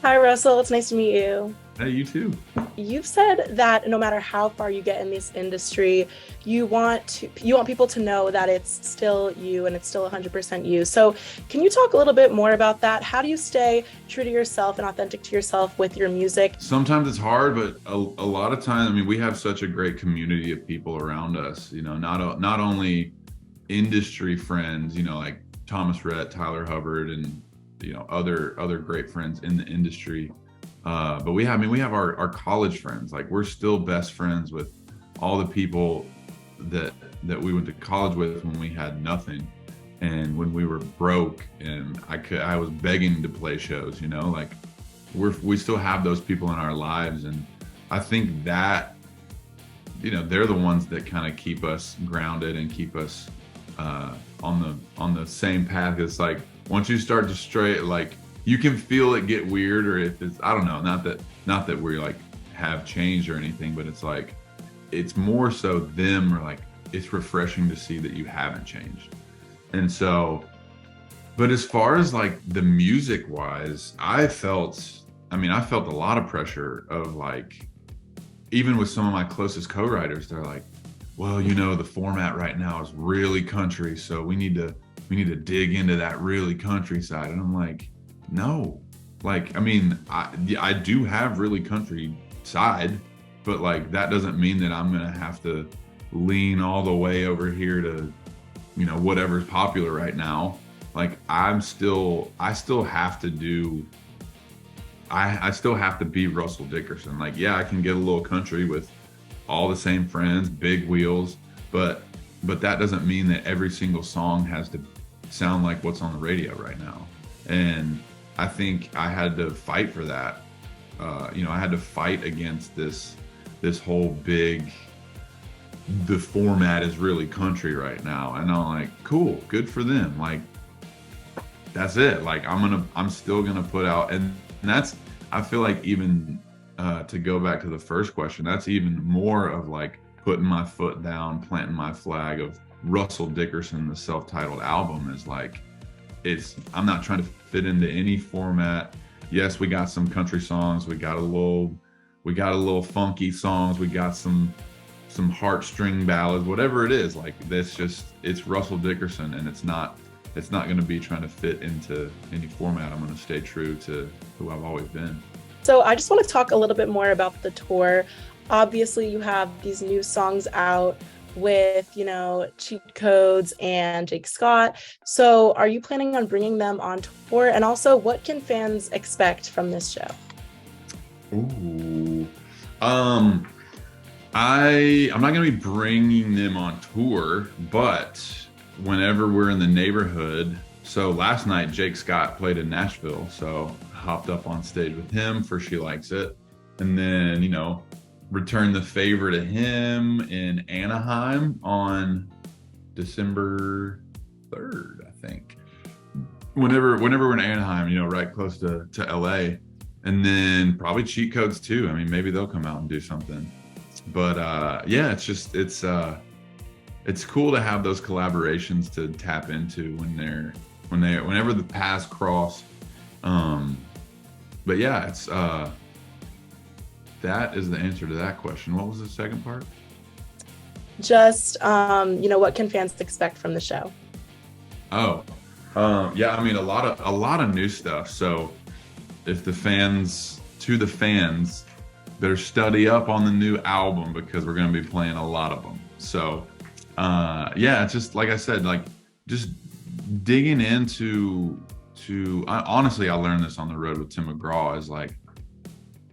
Hi, Russell. It's nice to meet you. Hey, you too. You've said that no matter how far you get in this industry, you want people to know that it's still you and it's still 100% you. So, can you talk a little bit more about that? How do you stay true to yourself and authentic to yourself with your music? Sometimes it's hard, but a lot of times, I mean, we have such a great community of people around us. Not only industry friends, like Thomas Rhett, Tyler Hubbard, and other great friends in the industry. But we have our college friends. Like we're still best friends with all the people that we went to college with when we had nothing, and when we were broke, and I was begging to play shows. Like we still have those people in our lives, and I think that they're the ones that kind of keep us grounded and keep us on the same path. It's like once you start to stray, like you can feel it get weird, or if it's, I don't know, not that we like have changed or anything, but it's like it's more so them, or like it's refreshing to see that you haven't changed. And so, but as far as like the music wise, I felt a lot of pressure of like, even with some of my closest co-writers, they're like, well, the format right now is really country, so we need to dig into that really country side. And I'm like, no. Like, I mean, I do have really country side, but like that doesn't mean that I'm gonna have to lean all the way over here to whatever's popular right now. Like I still have to do I still have to be Russell Dickerson. Like, yeah, I can get a little country with all the same friends, big wheels, but that doesn't mean that every single song has to sound like what's on the radio right now. And I think I had to fight for that. I had to fight against this whole big, the format is really country right now. And I'm like, cool, good for them. Like, that's it. Like, I'm still gonna put out, and that's, I feel like, even to go back to the first question, that's even more of like putting my foot down, planting my flag of Russell Dickerson. The self-titled album is like, I'm not trying to fit into any format. Yes, we got some country songs, we got a little funky songs, we got some heartstring ballads, whatever it is. Like, it's Russell Dickerson, and it's not going to be trying to fit into any format. I'm going to stay true to who I've always been. So, I just want to talk a little bit more about the tour. Obviously, you have these new songs out with, Cheat Codes and Jake Scott. So, are you planning on bringing them on tour? And also, what can fans expect from this show? Ooh. I'm not going to be bringing them on tour, but whenever we're in the neighborhood. So last night, Jake Scott played in Nashville, so I hopped up on stage with him for She Likes It. And then, returned the favor to him in Anaheim on December 3rd, I think. Whenever we're in Anaheim, right close to LA. And then probably Cheat Codes too. I mean, maybe they'll come out and do something. But yeah, it's cool to have those collaborations to tap into whenever the paths cross. But yeah, it's that is the answer to that question. What was the second part? Just, what can fans expect from the show? Oh, yeah. I mean, a lot of new stuff. So, if the fans better study up on the new album, because we're going to be playing a lot of them. So, yeah, it's just like I said, like just digging into honestly, I learned this on the road with Tim McGraw, is like,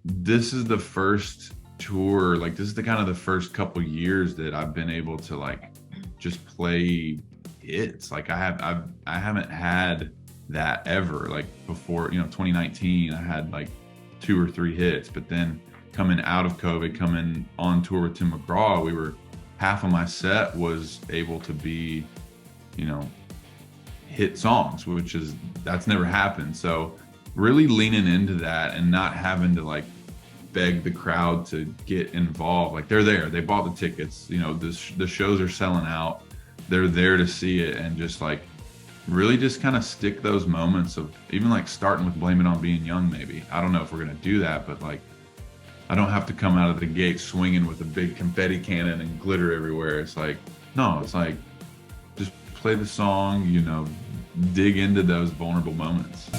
this is the first tour, like this is the kind of the first couple years that I've been able to like just play hits. Like I haven't had that ever. Like before, 2019, I had like 2 or 3 hits, but then coming out of COVID, coming on tour with Tim McGraw, half of my set was able to be, hit songs, that's never happened. So really leaning into that and not having to like beg the crowd to get involved. Like, they're there, they bought the tickets, the shows are selling out, they're there to see it, and just like really just kind of stick those moments of even like starting with Blame It On Being Young, maybe. I don't know if we're going to do that, but like, I don't have to come out of the gate swinging with a big confetti cannon and glitter everywhere. It's like, no, it's like, just play the song, dig into those vulnerable moments.